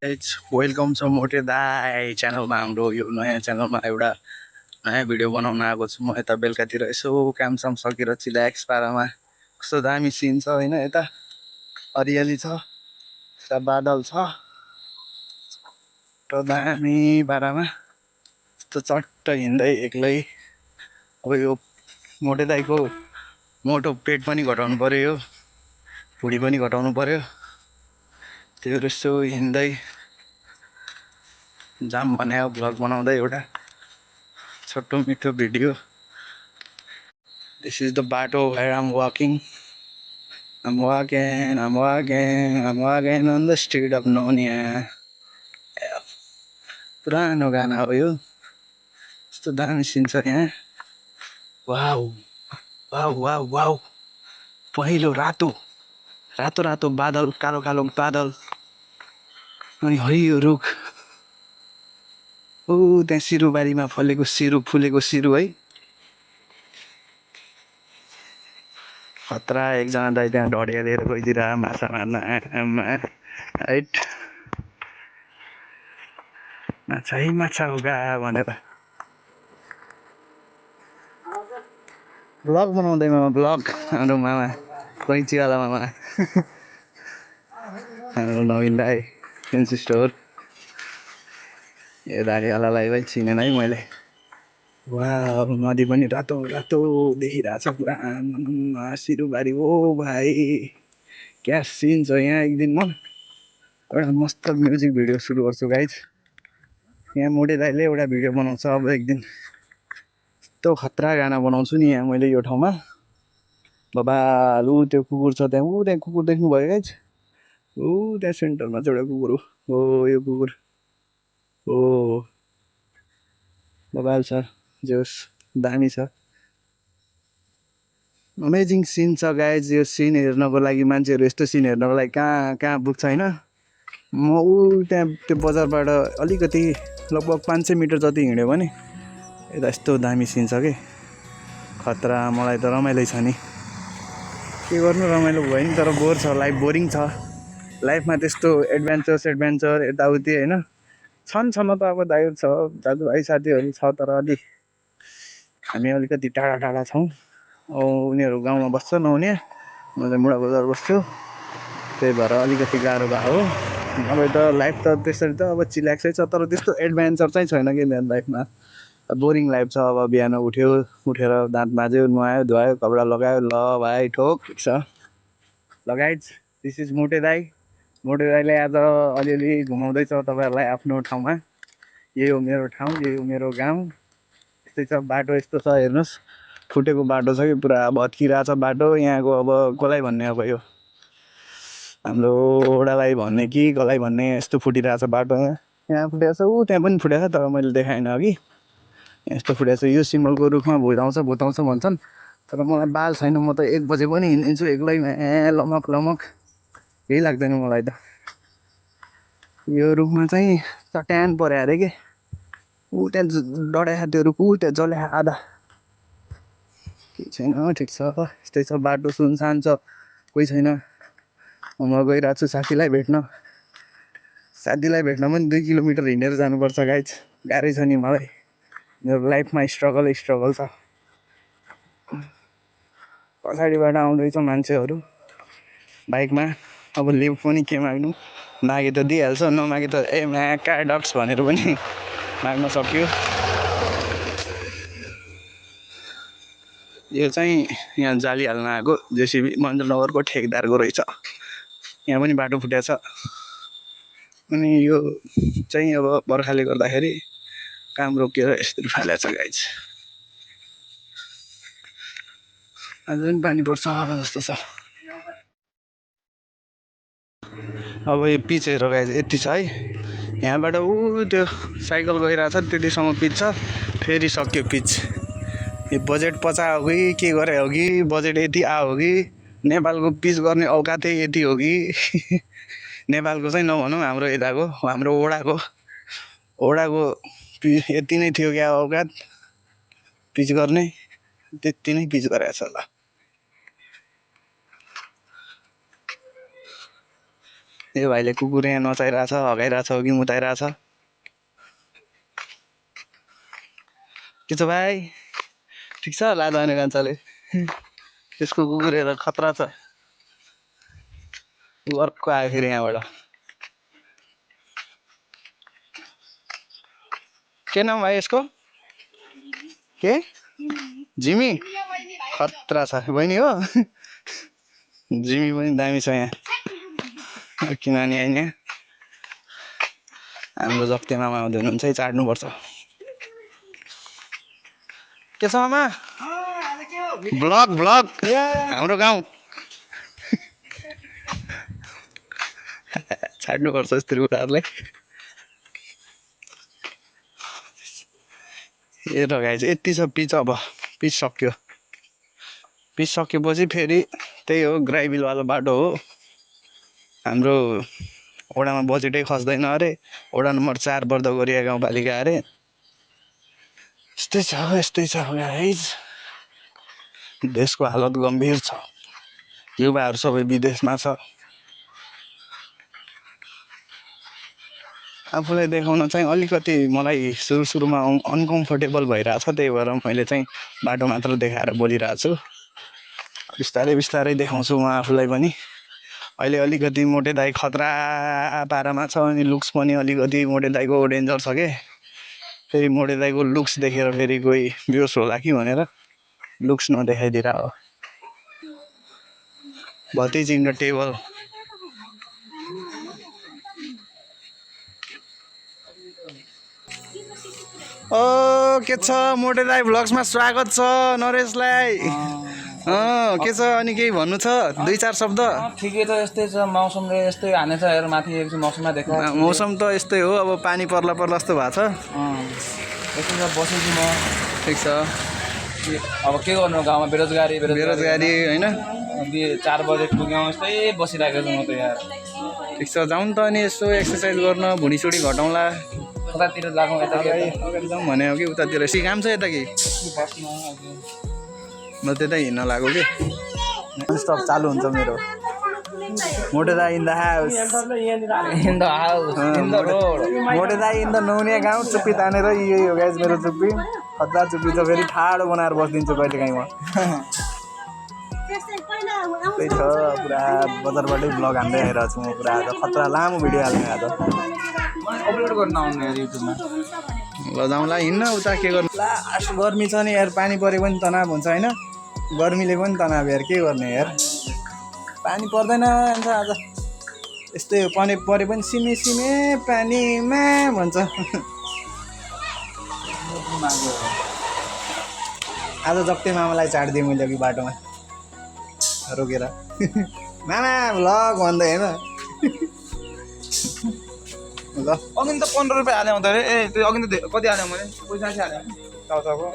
Welcome छ मोटे दाई च्यानलमा। हाम्रो यो नयाँ च्यानलमा एउटा नयाँ भिडियो बनाउन आएको छु म। यता बेलुकातिर यसो कामसाम सकेर चिल्याक्स पारामा कस्तो दामी सिन छ होइन। यता हरियाली छ, यता बादल छ, यस्तो दामी पारामा यस्तो चट्ट हिँड्दै एक्लै। अब यो मोटे दाईको मोटो पेट पनि घटाउनु पऱ्यो, यो भुँडी पनि घटाउनु पऱ्यो। त्यो यसो हिँड्दै जाम बनायो भ्लग बनाउँदै एउटा छोटो मिठो video. This is the bato where I'm walking. I'm walking on the street of Nonia. पुरानो गाना हो यो। यस्तो दामी सिन छ यहाँ। Wow wow wow wow. पहिलो रातो रातो रातो बादल, कालो कालो बादल, अनि हरियो रुख। ओ त्यहाँ सिरुबारीमा फलेको सिरु, फुलेको सिरु है। खतरा। एकजना दाइ त्यहाँ ढडिया लिएर गइदिएर माछा मार्न आँखामा हाइट। माछा है माछा होगा भनेर भ्लग बनाउँदै मामा, भ्लग। हाम्रो मामा कैँचीवाला मामा, हाम्रो नवीन दाई फेन्सी स्टोर। यो दारीवालालाई भाइ चिनेन है मैले। वाह, नदी पनि रातो रातो देखिरहेछ पुरा सिरुबारी। ओ भाइ क्या सिन छ यहाँ। एक दिन म एउटा मस्त म्युजिक भिडियो सुरु गर्छु गाइज। यहाँ मोटे दाइले एउटा भिडियो बनाउँछ अब एक दिन। यस्तो खतरा गाना बनाउँछु नि यहाँ मैले यो ठाउँमा। बबाल। ऊ त्यो कुकुर छ त्यहाँ, ऊ त्यहाँ कुकुर देख्नुभयो गाइज। ऊ त्यहाँ सेन्टरमा चाहिँ एउटा कुकुर हो यो कुकुर हो। बबाल छ, जोस् दामी छ। अमेजिङ सिन छ गाइज। यो सिन हेर्नको लागि मान्छेहरू यस्तो सिन हेर्नको लागि कहाँ कहाँ पुग्छ होइन। म ऊ त्यहाँ त्यो बजारबाट अलिकति लगभग 500 मिटर जति हिँड्यो भने यता यस्तो दामी सिन छ कि खतरा। मलाई त रमाइलो छ नि, के गर्नु रमाइलो भयो नि। तर बोर छ, लाइफ बोरिङ छ। लाइफमा त्यस्तो एडभेन्चर यताउति होइन छन् छन त। अब दाइहरू छ, दाजुभाइ साथीहरू छ, तर अलि हामी अलिकति टाढा टाढा छौँ। उनीहरू गाउँमा बस्छ नहुने, म चाहिँ मुढा बजार बस्छु। त्यही भएर अलिकति गाह्रो भएको हो। नभए त लाइफ त त्यसरी त अब चिल्याक्सै छ, तर त्यस्तो एडभेन्चर चाहिँ छैन कि मेरो लाइफमा। बोरिङ लाइफ छ। अब बिहान उठ्यो, उठेर दाँत माझ्यो, नुहायो धुवायो, कपडा लगायो, ल भाइ ठोक ठिक छ। ल गाइज, दिस इज मोटे दाई। मोटे दाईले आज अलिअलि घुमाउँदैछ तपाईँहरूलाई आफ्नो ठाउँमा। यही हो मेरो ठाउँ, यही हो मेरो गाउँ। यस्तै छ बाटो, यस्तो छ हेर्नुहोस्। फुटेको बाटो छ कि पुरा भत्किरहेछ बाटो यहाँको। अब कसलाई भन्ने, अब यो हाम्रो ओडालाई भन्ने कि कसलाई भन्ने, यस्तो फुटिरहेछ बाटो। यहाँ फुटेको छ, ऊ त्यहाँ पनि फुटेको छ, तर मैले देखाइनँ अघि। यस्तो फुटेको छ। यो सिमलको रुखमा भुताउँछ भन्छन्, तर मलाई बाल छैन। म त 1 बजे पनि हिँडिदिन्छु एक्लैमा, लमक लमक, केही लाग्दैन मलाई त। यो रुखमा चाहिँ चट्यान पर्यो अरे के। ऊ त्यहाँ डढाएको त्यो रुख, ऊ त्यहाँ जल्या आधा। केही छैन, ठिक छ। यस्तै छ बाटो, सुनसान छ, कोही छैन। म गइरहेको छु साथीलाई भेट्न। साथीलाई भेट्न पनि 2 किलोमिटर हिँडेर जानुपर्छ गाइज। गाह्रै छ नि मलाई। मेरो लाइफमा स्ट्रगल छ। पछाडिबाट आउँदैछ मान्छेहरू बाइकमा। अब लिफ्ट पनि के माग्नु, मागे त दिइहाल्छ, नमागे त ए म्याका डक्स भनेर पनि माग्न सक्यो। यो चाहिँ यहाँ जाली हाल्न आएको जेसिबी मन्जनगरको ठेकदारको रहेछ। यहाँ पनि बाटो फुटेको छ। अनि यो चाहिँ अब बर्खाले गर्दाखेरि काम रोकिएर यसरी फालेको छ गाइज। आज पनि पानी पर्छ जस्तो छ। अब यो पिच हेर गाइज, यति छ है। यहाँबाट ऊ त्यो साइकल गइरहेछ त्यतिसम्म पिच छ, फेरि सक्यो पिच। यो बजेट पचा हो कि के गरे हो कि, बजेट यति आयो कि, नेपालको पिच गर्ने औकातै यति हो कि। नेपालको चाहिँ नभनौँ, हाम्रो यताको, हाम्रो ओडाको यति नै थियो क्या औकात पिच गर्ने। त्यति नै पिच गरेको छ ल। यो भाइले कुकुर यहाँ नचाइरहेछ, हगाइरहेछ हो कि मुताइरहेछ। के छ भाइ, ठिक छ? लाँदा भने कान्छाले त्यसको कुकुर हेर खतरा छ। ऊ अर्को आयो फेरि यहाँबाट। के नाम भाइ यसको? के जिमी? खतरा छ बहिनी हो। जिमी पनि दामी छ यहाँ। किनभने यहाँ हाम्रो जक्ते मामा आउँदै हुनुहुन्छ है, चाड्नुपर्छ। के छ मामा? ब्लग ब्लग हाम्रो गाउँ। छाड्नुपर्छ यस्तो कुराहरूलाई। ए र गाई चाहिँ यति छ पिच। अब पिच सक्यो। पिच सकेपछि फेरि त्यही हो, ग्राइबिलवाला बाटो हो। हाम्रो वडामा बजेटै खस्दैन अरे। वडा नम्बर 4 बर्दगोरिया गाउँपालिका अरे। यस्तै छ गाइज। देशको हालत गम्भीर छ। युवाहरू सबै विदेशमा छ। आफूलाई देखाउन चाहिँ अलिकति मलाई सुरुमा अनकम्फर्टेबल भइरहेछ। त्यही भएर मैले चाहिँ बाटो मात्र देखाएर बोलिरहेको छु। बिस्तारै बिस्तारै देखाउँछु म आफूलाई पनि। अहिले अलिकति मोटे दाइ खतरा पारामा छ अनि लुक्स पनि अलिकति मोटे दाइको डेन्जर छ के। फेरि मोटे दाइको लुक्स देखेर फेरि कोही बेहोस होला कि भनेर लुक्स नदेखाइदिएर हो। भतिज इन द टेबल। ओ के छ मोटे दाइ भ्लग्समा स्वागत छ नरेशलाई। के छ अनि केही भन्नु छ? 2-4 शब्द। ठिकै छ, यस्तै छ, मौसमले यस्तै हानेछ हेर माथि। एकछिन मौसममा देखा। मौसम त यस्तै हो, अब पानी पर्ला जस्तो भएको छ। एकछिन बसेछु म। ठिक छ। अब के गर्नु, गाउँमा बेरोजगारी होइन। 4 बजे पुग्यौँ, यस्तै बसिरहेको छु म त यार। ठिक छ, जाउँ त अनि यसो एक्सर्साइज गर्न, भुँडीसुडी घटाउँला। कतातिर लागौँ? यता अगाडि जाउँ भने हो कि उतातिर? काम छ यता कि म त्यतै हिँड्न लाग्यो कि। स्टप चालु हुन्छ मेरो। मोटे दाइ इन द हाउस। मोटे दाइ इन द नौनिया गाउँ। चुप्पी तानेर यही हो गाइस मेरो चुप्पी। खतरा चुप्पी छ, फेरि ठाडो बनाएर बसिदिन्छु कहिले काहीँ म। त्यही छ, पुरा बजारबाटै ब्लग हान्दै आइरहेको छु म। पुरा आज खतरा लामो भिडियो हाल्ने आज। अपलोड गर्न आउनु यार युट्युबमा। ल जाउँला हिँड्न उता। के गर्नु लास्ट गर्मी छ नि यार, पानी परेको पनि तनाव हुन्छ होइन। गर्मीले पनि तनाव यार, के गर्ने यार। पानी पर्दैन भन्छ आज। यस्तै हो, परे पनि सिमे सिमे पानीमा भन्छ। आज जक्ते मामालाई चाडिदिएँ मैले अघि बाटोमा रोकेर। मामा भ्लग भन्दै होइन। ल अघि त 15 रुपियाँ हाल्यो त अरे। त्यो अघि त कति हाल्यो मैले? पैसा हाल्यो टाउको।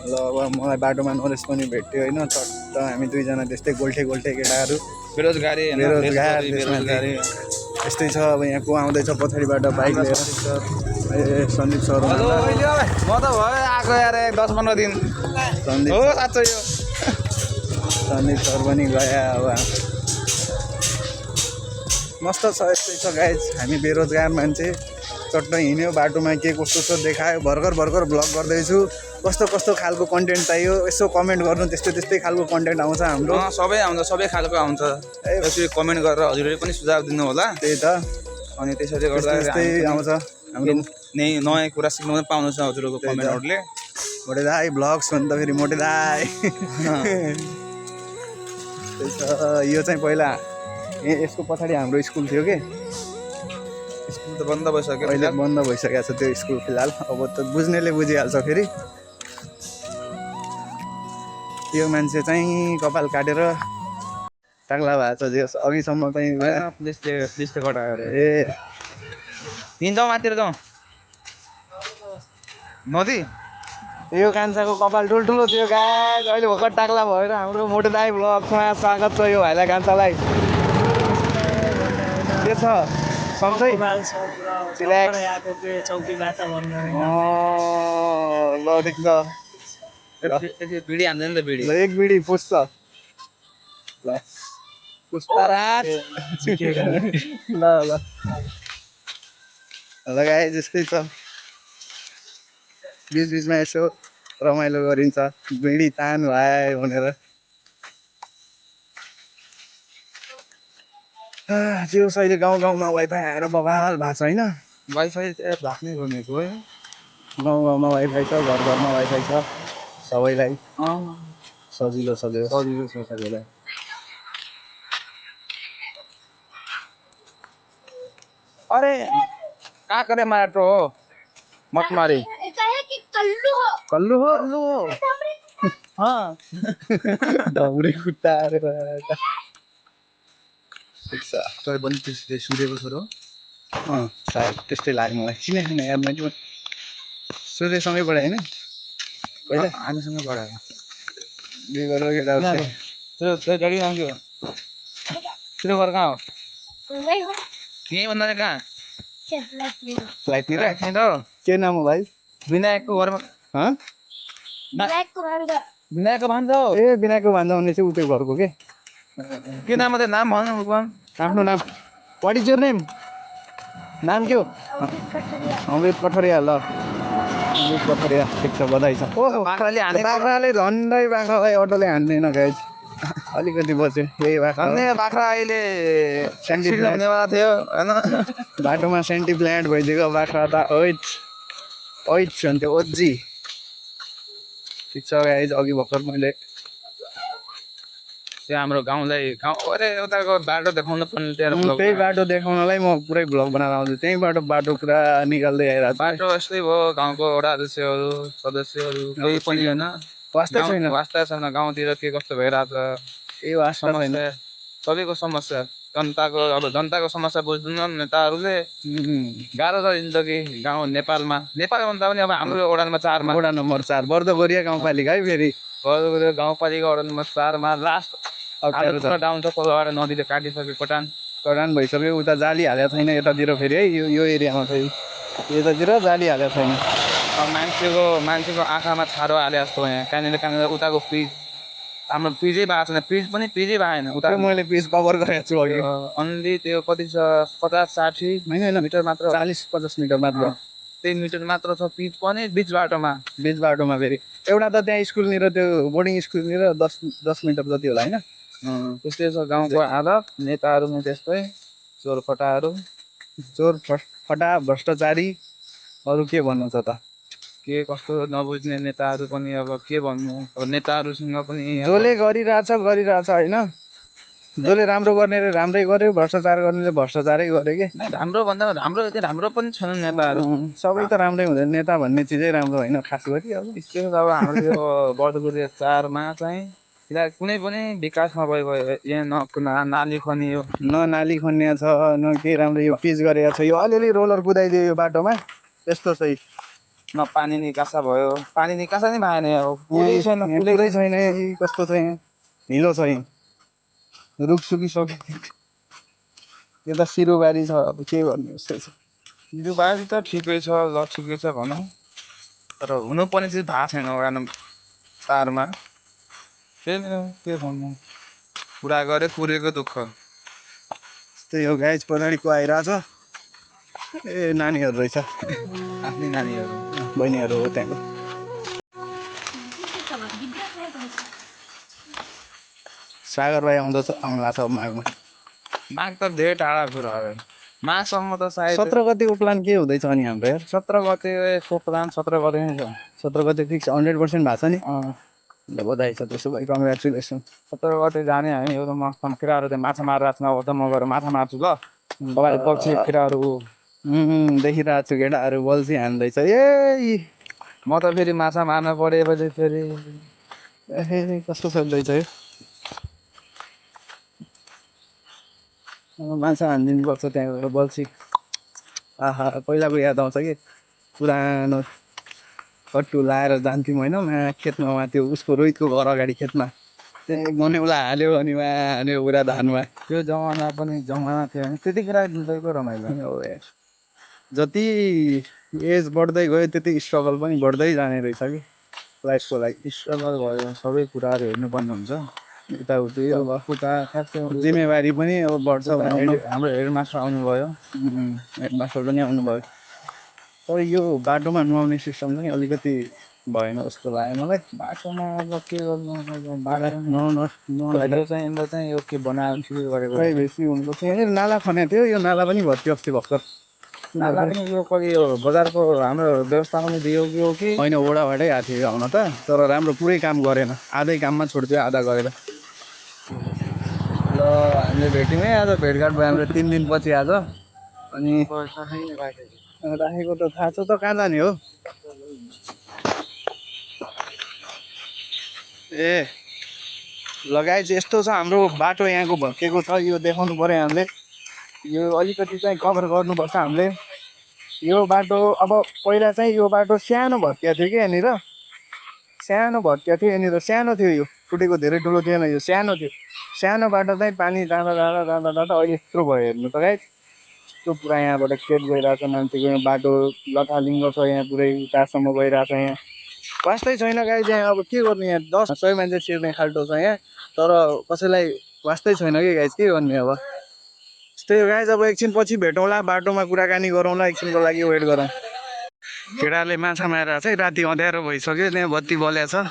ल अब मलाई बाटोमा नरेश पनि भेट्यो होइन। चट्ट हामी दुईजना त्यस्तै गोल्ठे केटाहरू। बेरोजगारी। यस्तै छ। अब यहाँ को आउँदैछ पछाडिबाट बाइक लिएर? ए सन्दीप सर। म त भयो आएको यार 10-15 दिन। सन्दीप हो साँच्चै यो। सन्दीप सर पनि गयो। अब मस्त छ। यस्तै छ गाइज, हामी बेरोजगार मान्छे। चट्ट हिँड्यो बाटोमा, के कस्तो छ देखायो। भर्खर ब्लग गर्दैछु। कस्तो खालको कन्टेन्ट चाहियो यसो कमेन्ट गर्नु। त्यस्तै खालको कन्टेन्ट आउँछ हाम्रो। सबै आउँछ, सबै खालको आउँछ। यसरी कमेन्ट गरेर हजुरले पनि सुझाव दिनु होला। त्यही त। अनि त्यसैले गर्दा त्यस्तै आउँछ हाम्रो। नयाँ कुरा सिक्नु पनि पाउनु छ हजुरको कमेन्टहरूले। मोटे दाइ भ्लग्स भन्छ त फेरि मोटे दाइ। त्यही छ। यो चाहिँ पहिला यसको पछाडि हाम्रो स्कुल थियो कि। स्कुल त बन्द भइसक्यो, अहिले बन्द भइसकेको छ त्यो स्कुल फिलहाल। अब त बुझ्नेले बुझिहाल्छ। फेरि यो मान्छे चाहिँ कपाल काटेर टाक्ला भएको छ। जे अघिसम्म चाहिँ प्लिज कटायो ए हिँड्छौँ माथितिर जाउँ नदी। यो कान्छाको कपाल ठुल्ठुलो थियो गाइस। अहिले भर्खर टाक्ला भएर हाम्रो मोटे दाइ भ्लग्समा स्वागत छ यो भाइलाई, कान्छालाई। के छ सन्चै? ल ठिक छ। बिडी हान्दैन त बिडी। ल एक बिडी पुस्छ। ल पुष्पराज ल ल लगाए जस्तै छ बिचबिचमा यसो रमाइलो गरिन्छ बिँडी तान भाइ भनेर त्यो अहिले गाउँ गाउँमा वाइफाई आएर बवाल भएको छ होइन वाइफाई राख्नै भनेको है गाउँ गाउँमा वाइफाई छ घर घरमा वाइफाई छ सबैलाई सजिलो सजिलो सजिलो छ सबैलाई अरे कहाँ करे माटो हो मटमारी कल्लु हो लो हाँ ढाउरे खुट्टा अरे तर पनि त्यसले सूर्यको छोरो सायद त्यस्तै लाग्यो मलाई चिनेको याद मैले सूर्यसँगै पढाएँ होइन पहिला हामीसँग पढायो बिहे गरेर केटा तेरो डैडी नाम के हो तेरो घर कहाँ हो यहीँ भन्दा कहाँ फ्लाइटतिर राख्ने त के नाम हो भाइ विनायकको घरमा हँ विनायकको भान्जा हो ए विनायकको भान्जा भन्ने चाहिँ उतै घरको के नाम मात्रै नाम भन भगवान आफ्नो नाम वाट इज योर नेम नाम के हो अमृत कठरिया ल अमृत कठरिया ठिक छ बधाई छ ओ बाख्राले हानेको बाख्राले झन्डै बाख्रालाई अटोले हान्दैन गाइज अलिकति बच्यो यही बाख्रा झन्डै बाख्रा अहिले सेन्टी एक्सिडेन्ट हुनेवाला थियो होइन बाटोमा सेन्टी प्लान्ट भइदिएको बाख्रा त ओइच ओइच भन्थ्यो ओजी ठिक छ गाइज अघि भर्खर मैले त्यो हाम्रो गाउँलाई गाउँ अरे उताको बाटो देखाउनु पर्ने त्यहाँ त्यही बाटो देखाउनलाई म पुरै भ्लग बनाएर आउँछु त्यही बाटो पुरा निकाल्दै आइरहेको छु बाटो यस्तै भयो गाउँको वडा अध्यक्षहरू सदस्यहरू केही पनि होइन वास्ता छैन वास्ता छैन गाउँतिर के कस्तो भइरहेछ ए वास्ता छैन समस्या सबैको समस्या जनताको समस्या बुझ्दैनन् नेताहरूले गाह्रो छ जिन्दगी गाउँ नेपालमा भन्दा पनि अब हाम्रो वडामा 4 मा वडा नम्बर 4 बर्दोगोरिया गाउँपालिका है फेरि गाउँपालिका वडा नम्बर 4 मा लास्ट अप्ठ्यारो छ डाउन छ कोलाबाट नदीले काटिसक्यो कटान भइसक्यो उता जाली हालेको छैन यतातिर फेरि है यो एरियामा फेरि यतातिर जाली हालेको छैन मान्छेको आँखामा छारो हाले जस्तो यहाँ कहाँनिर उताको पिच हाम्रो पिजै भएको छैन पिजै भएन उता मैले पिच कभर गरेको छु अघि अन्ली त्यो कति छ 50-60 होइन मिटर मात्र 40-50 मिटर मात्र 3 मिटर मात्र छ पिच पनि बिच बाटोमा फेरि एउटा त त्यहाँ स्कुलनिर त्यो बोर्डिङ स्कुलनिर 10 मिटर जति होला होइन त्यस्तै छ गाउँको हालत नेताहरू नै त्यस्तै चोरफटाहरू फटा भ्रष्टाचारी अरू के भन्नु छ त के कस्तो नबुझ्ने नेताहरू पनि अब के भन्नु अब नेताहरूसँग पनि जसले गरिरहेछ होइन जसले राम्रो गर्नेले राम्रै गर्यो भ्रष्टाचार गर्नेले भ्रष्टाचारै गर्यो कि राम्रो भन्दा राम्रो पनि छैन नेताहरू सबै त राम्रै हुँदैन नेता भन्ने चिजै राम्रो होइन खास गरी अब त्यो अब हाम्रो त्यो बर्दुगुरी 4 मा चाहिँ फिलहाल कुनै पनि विकास नभएको यहाँ न नाली खनियो न नाली खन्या छ न केही राम्रो यो पिच गरेको छ यो अलिअलि रोलर कुदाइदियो यो बाटोमा त्यस्तो चाहिँ न पानी निकासा भयो पानी निकासा नै भएन पुरै छैन कस्तो छ यहाँ हिलो छ यहाँ रुख सुकिसक्यो यता सिरुबारी छ अब के गर्नु जस्तै छ सिरुबारी त ठिकै छ ल ठिकै छ भनौँ तर हुनुपर्ने चाहिँ भएको छैन वडा 4 मा के भन्नु पुरा गरे पुरेको दुःख त्यही हो गाइज पछाडिको आइरहेछ ए नानीहरू रहेछ आफ्नै नानीहरू बहिनीहरू हो त्यहाँको सागर भाइ आउँला छ माघमा माघ त धेरै टाढा कुरा हो माघसम्म त सायद 17 गतिको प्लान के हुँदैछ अनि हाम्रो यार 17 गतेको प्लान 17 गते नै छ 17 गते फिक्स 100% भएको छ नि ल बधाई छ त्यसो भए कङ्ग्रेचुलेसन 17 गते जाने हामी एउटा मसँग केटाहरू त्यहाँ माछा मारेर छ त म गएर माछा मार्छु ल तपाईँले पक्षी केटाहरू देखिरहेको छु केटाहरू बल्छी हान्दैछ ए म त फेरि माछा मार्न परेपछि फेरि ए कस्तो खेल्दैछ यो माछा हानिदिनु पर्छ त्यहाँ गएर बल्छी आहा पहिलाको याद आउँछ कि पुरानो कट्टु लाएर जान्थ्यौँ होइन खेतमा त्यो उसको रोहितको घर अगाडि खेतमा त्यहाँ गनेउला हाल्यो अनि हाल्यो पुरा धानमा त्यो जमाना पनि जमाना थियो भने त्यतिखेर दिँदैको रमाइलो जति एज बढ्दै गयो त्यति स्ट्रगल पनि बढ्दै जाने रहेछ कि लाइफको लागि स्ट्रगल भयो सबै कुराहरू हेर्नुपर्ने हुन्छ यताउति अब उता ठ्याक्कै जिम्मेवारी पनि अब बढ्छ भनेर हाम्रो हेडमास्टर आउनुभयो। हेडमास्टर पनि आउनुभयो। तर यो बाटोमा नुहाउने सिस्टम चाहिँ अलिकति भएन जस्तो लाग्यो मलाई। बाटोमा अब के गर्नु नुहाउँदा चाहिँ यिनीहरू चाहिँ यो के बनाएर ठिकै गरेको बेसी हुनुपर्छ। यहाँनिर नाला खनेको थियो, यो नाला पनि भत्कियो अस्ति भर्खर। नाला पनि यो कति यो बजारको हाम्रो व्यवस्थापनले दियो कि हो कि होइन, ओडाबाटै आएको थियो आउन त, तर राम्रो पुरै काम गरेन, आधै काममा छोडिदियो आधा गरेर। ल हामीले भेट्यौँ है आज, भेटघाट भयो हाम्रो 3 दिनपछि आज। अनि राखेको त थाहा छ त, कहाँ जाने हो? ए लगाइ चाहिँ यस्तो छ, हाम्रो बाटो यहाँको भत्केको छ, यो देखाउनु पऱ्यो हामीले। यो अलिकति चाहिँ कभर गर्नुपर्छ हामीले। यो बाटो अब पहिला चाहिँ यो बाटो सानो भत्किएको थियो कि यहाँनिर, सानो भत्किएको थियो यहाँनिर, सानो थियो यो, टुटेको धेरै ठुलो थिएन, यो सानो थियो। सानो बाटो चाहिँ पानी जाँदा जाँदा जाँदा जाँदा अहिले यत्रो भयो हेर्नु त गाइस। यस्तो पुरा यहाँबाट खेत गइरहेको छ मान्छेको, यहाँ बाटो लथालिङ्ग छ, यहाँ पुरै उतासम्म गइरहेको छ। यहाँ वास्तै छैन गाइस, यहाँ अब के गर्नु, यहाँ 100 मान्छे छिर्ने खाल्टो छ यहाँ, तर कसैलाई वास्तै छैन कि गाइस, के गर्ने अब। त्यही हो गाइस, अब एकछिन पछि भेटौँला, बाटोमा कुराकानी गरौँला, एकछिनको लागि वेट गरौँ। केटाले माछा मारेर चाहिँ राति अँध्यारो भइसक्यो, त्यहाँ बत्ती बल्या छ,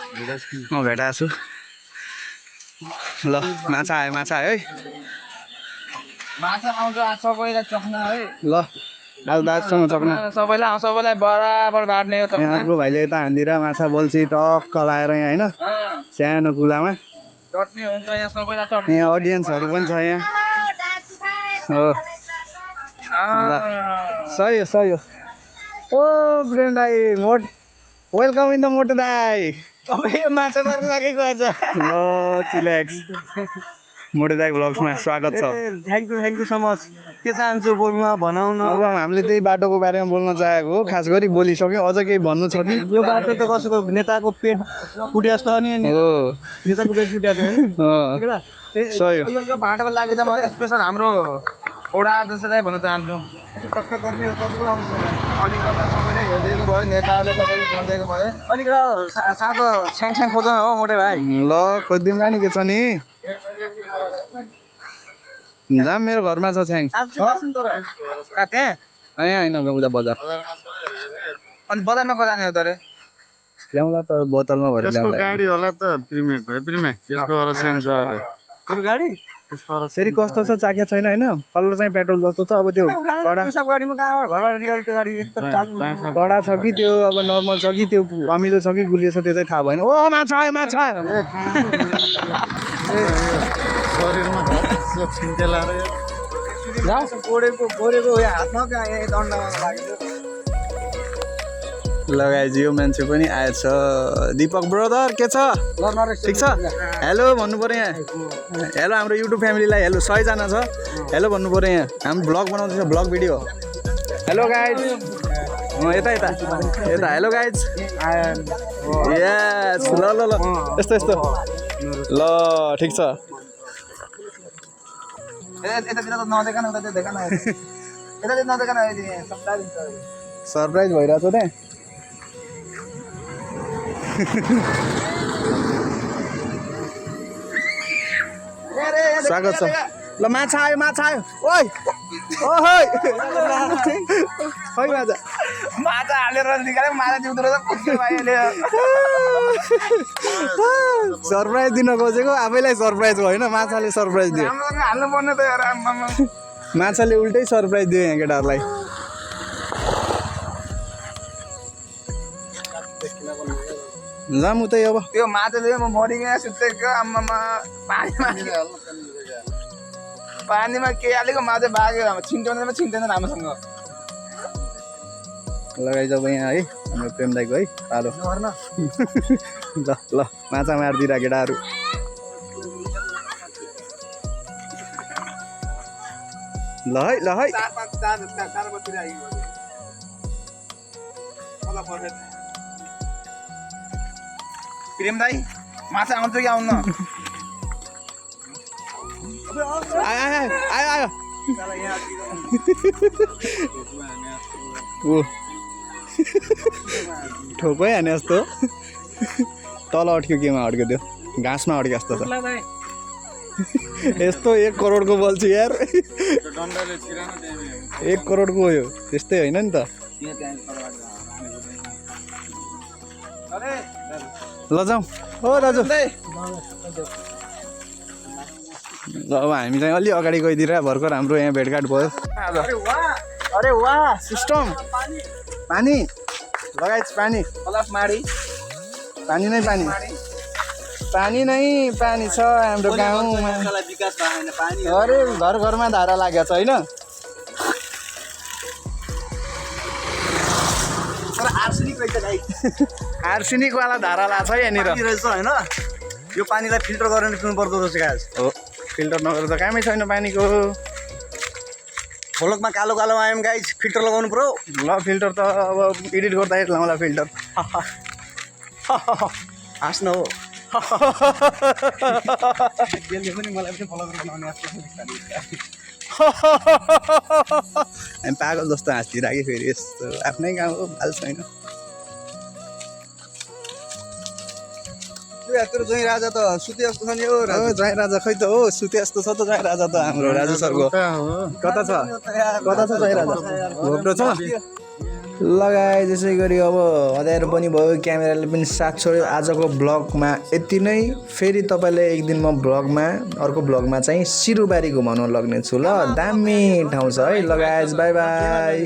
म भेटाएको छु। ल माछा आयो है। माछा आउँछ सबैलाई चख्ना है। ल दाजुसँग चक्न सबैलाई बराबर बाँड्ने हो। यहाँको भाइले यता हान्दिएर माछा बल्छी टक्क लाएर यहाँ होइन, सानो कुलामा। चट्नी हुन्छ यहाँ, सबैलाई चट्नी। यहाँ अडियन्सहरू पनि छ यहाँ हो। सही हो। ओ प्रेम दाई, वेलकम इन द मोटो दाई। माछा मार्न लागेको आज। ल चिलेक्स, मोटो दाई भ्लग्समा स्वागत छ। Thank you so much. के चाहन्छु बोल्न भनौँ न। अब हामीले त्यही बाटोको बारेमा बोल्न चाहेको हो, खास गरी बोलिसक्यौँ। अझ केही भन्नु छ कि? यो बाटो त कसैको नेताको पेट फुट्यो जस्तो हो नि। नेताको पेट फुट्यो सही हो। यो बाटोको लागि त म स्पेसल हाम्रो ओडा अध्यक्षलाई भन्न चाहन्छु। नेताहरूले भनिदिएको भयो। अलिक सानो स्याङ खोज्नु हो मोटे भाइ। ल खोजिदिउँला नि, के छ नि। जाम मेरो घरमा छ छ्याङ। त्यहाँ यहाँ होइन, उता बजार। अनि बजारमा कहाँ जाने हो त रे? ल्याउँला त बोतलमा भरेर ल्याउँला। गाडी होला त प्रिमेक भयो, प्रिमेक त्यसको वाला सेन्स तिम्रो गाडी फेरि कस्तो छ, चाख्या छैन होइन, कलर चाहिँ पेट्रोल जस्तो छ। अब त्यो कडा गाडीमा कहाँबाट घरबाट निकाल्यो त्यो गाडी यस्तो कडा छ कि त्यो अब नर्मल छ कि त्यो अमिलो छ कि गुलियो छ, त्यो चाहिँ थाहा भएन। ओ माछा आयो, माछा आयो। शरीरमा छिन्टेलाएर बोरेको हातमा कहाँ दण्डमा लाग्यो। लगाइदियो मान्छे पनि आएछ। दीपक ब्रदर के छ, ठिक छ? हेलो भन्नु पऱ्यो यहाँ। हेलो हाम्रो युट्युब फ्यामिलीलाई हेलो, 100 जना छ, हेलो भन्नु पऱ्यो यहाँ। हामी भ्लग बनाउँदैछ, भ्लग भिडियो। हेलो गाइज, यता हेलो गाइज। यस, ल यस्तो ल, ठिक छ। सरप्राइज भइरहेछ त्यहाँ। स्वागत छ। ल माछा आयो। ओइ ओइ खै माछा हालेर निकाल्यो, माछा जिउँदो रहेछ। सरप्राइज दिन खोजेको, आफैलाई सरप्राइज भयो होइन, माछाले सरप्राइज दियो। हाल्नु पर्ने त यार, माछाले उल्टै सरप्राइज दियो यहाँ केटाहरूलाई। जाम उतै अब। त्यो माछाले म मरिगएँ सुतेको आम्मामा। पानीमा के हालेको माछा बाग्यो, छिन्टेन राम्रोसँग। लगाइज अब यहाँ है, हाम्रो प्रेम दाइको है पालो। ल माछा मारिदिएर केटाहरू। ल है। प्रेम दाई माछा आउँछ कि आउन? आयो। ओ ठोकै हाने जस्तो, तल अड्क्यो, केमा अड्क्यो, त्यो घाँसमा अड्क्यो जस्तो छ। यस्तो 1 करोडको बल्छु यार। त्यो डन्डाले छिरान त्यहाँ 1 करोडको हो यो, त्यस्तै होइन नि त। ल जाउँ हो दाजु। ल अब हामी चाहिँ अलि अगाडि गइदिएर भर्खर हाम्रो यहाँ भेटघाट भयो। अरे वाह सिस्टम पानी लगाइस् पानी पानी नै पानी पानी नै पानी छ हाम्रो गाउँमा। अरे घर घरमा धारा लागेको छ होइन। आर्सेनिकवाला धारा लाग्छ है यहाँनिर रहेछ होइन यो पानीलाई फिल्टर गरेर पिउनु पर्दो रहेछ गाइस। हो फिल्टर नगरेर त कामै छैन पानीको। भोलकमा कालो कालो आयौँ गाइस, फिल्टर लगाउनु पर्यो। ल फिल्टर त अब एडिट गर्दाखेरि लाउँला फिल्टर। हाँस्न हो। हामी पागल जस्तो हाँसिदिरहेको फेरि यस्तो आफ्नै गाउँ हो बाल छैन। जोइ राजा त सुते जस्तो छ नि हो। जय राजा खै त हो सुते जस्तो छ त जय राजा त हाम्रो राजु सरको। कता छ जय राजा घोप्टो छ। लगाए त्यसै गरी अब हतार पनि भयो, क्यामेराले पनि साथ छोड्यो। आजको ब्लगमा यति नै। फेरि तपाईँलाई एक दिन म अर्को ब्लगमा चाहिँ सिरुबारी घुमाउन लग्नेछु। ल दामी ठाउँ छ है। लगाए बाई बाई।